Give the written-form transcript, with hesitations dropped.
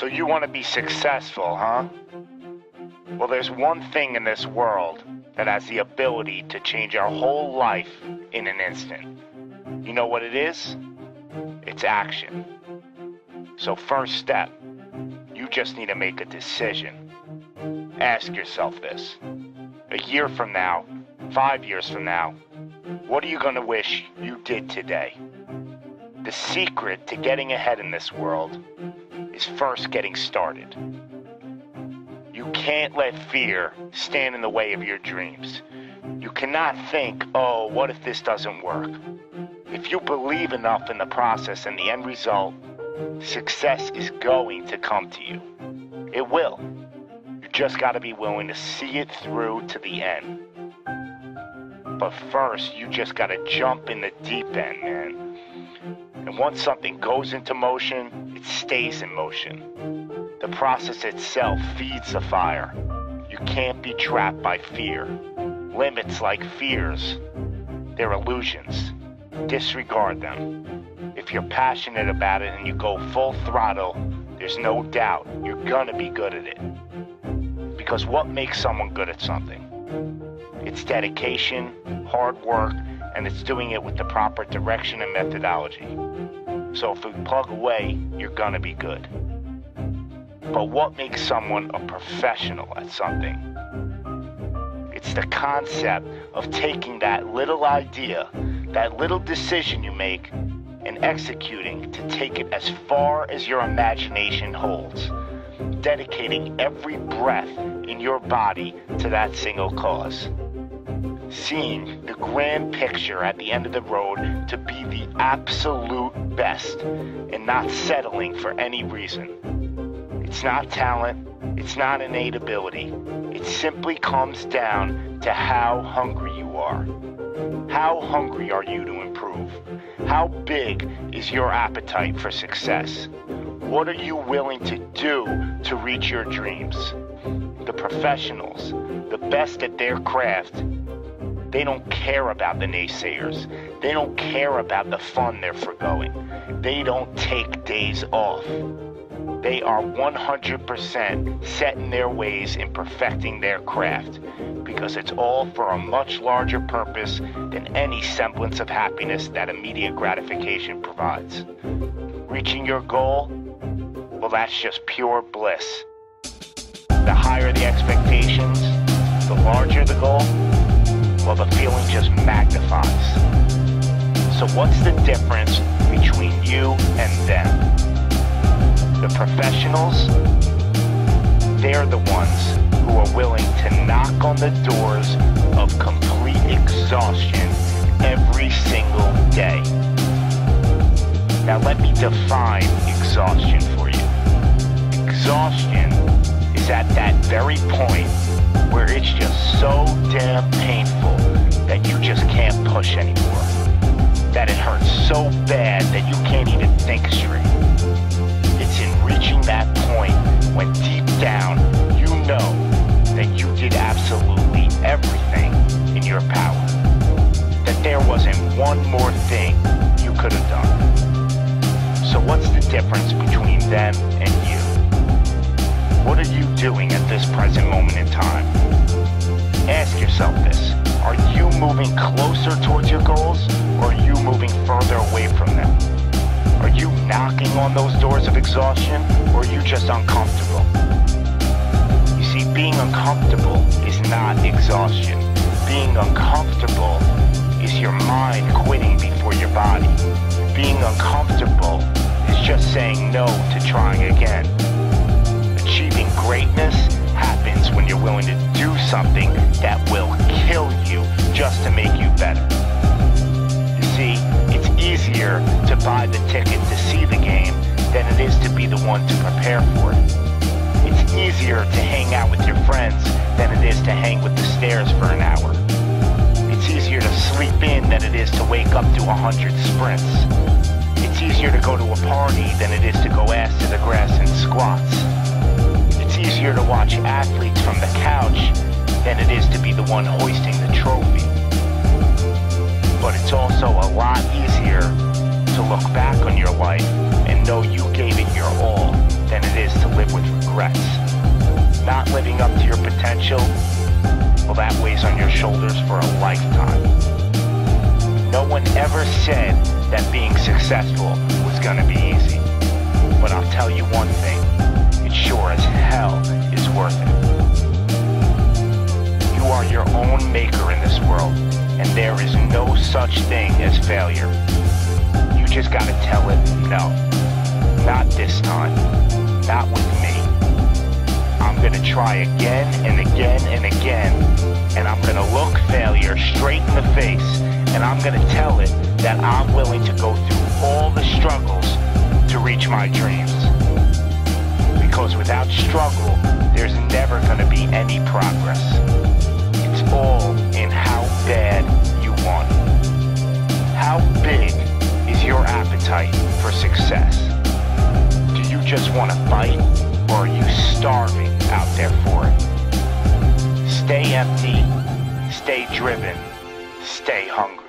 you want to be successful, huh? Well, there's one thing in this world that has the ability to change our whole life in an instant. You know what it is? It's action. So first step, you just need to make a decision. Ask yourself this. A year from now, 5 years from now, what are you going to wish you did today? The secret to getting ahead in this world is first getting started. You can't let fear stand in the way of your dreams. You cannot think, oh, what if this doesn't work? If you believe enough in the process and the end result, success is going to come to you. It will. You just got to be willing to see it through to the end. But first, you just got to jump in the deep end, man. And once something goes into motion, it stays in motion. The process itself feeds the fire. You can't be trapped by fear. Limits like fears, they're illusions. Disregard them. If you're passionate about it and you go full throttle, there's no doubt you're gonna be good at it. Because what makes someone good at something? It's dedication, hard work, and it's doing it with the proper direction and methodology. So if you plug away, you're gonna be good. But what makes someone a professional at something? It's the concept of taking that little idea, that little decision you make, and executing to take it as far as your imagination holds, dedicating every breath in your body to that single cause. Seeing the grand picture at the end of the road to be the absolute best and not settling for any reason. It's not talent, it's not innate ability. It simply comes down to how hungry you are. How hungry are you to improve? How big is your appetite for success? What are you willing to do to reach your dreams? The professionals, the best at their craft, they don't care about the naysayers. They don't care about the fun they're forgoing. They don't take days off. They are 100% set in their ways in perfecting their craft because it's all for a much larger purpose than any semblance of happiness that immediate gratification provides. Reaching your goal, well, that's just pure bliss. The higher the expectations, the larger the goal, well, the feeling just magnifies. So what's the difference between you and them? The professionals, they're the ones who are willing to knock on the doors of complete exhaustion every single day. Now let me define exhaustion for you. Exhaustion is at that very point where it's just so damn painful that you just can't push anymore. That it hurts so bad that you can't even think straight. It's in reaching that point when deep down you know that you did absolutely everything in your power. That there wasn't one more thing you could have done. So what's the difference between them and you? What are you doing at this present moment in time? Ask yourself this. Are you moving closer towards your goals, or are you moving further away from them? Are you knocking on those doors of exhaustion, or are you just uncomfortable? You see, being uncomfortable is not exhaustion. Being uncomfortable is your mind quitting before your body. Being uncomfortable is just saying no to trying again. Achieving greatness happens when you're willing to do something that will kill you just to make you better. You see, it's easier to buy the ticket to see the game than it is to be the one to prepare for it. It's easier to hang out with your friends than it is to hang with the stairs for an hour. It's easier to sleep in than it is to wake up to 100 sprints. It's easier to go to a party than it is to go ass to the grass and squats. It's easier to watch athletes from the couch than it is to be the one hoisting the trophy. But it's also a lot easier to look back on your life and know you gave it your all than it is to live with regrets. Not living up to your potential, well, that weighs on your shoulders for a lifetime. No one ever said that being successful was gonna be easy. But I'll tell you one thing, it sure as hell is worth it. You are your own maker in this world, and there is no such thing as failure. You just gotta tell it, no, not this time, not with me. I'm gonna try again and again and again, and I'm gonna look failure straight in the face, and I'm gonna tell it that I'm willing to go through all the struggles to reach my dreams. Because without struggle, there's never gonna be any progress. It's all in how bad you want it. How big is your appetite for success? Do you just want to fight, or are you starving out there for it? Stay empty, stay driven, stay hungry.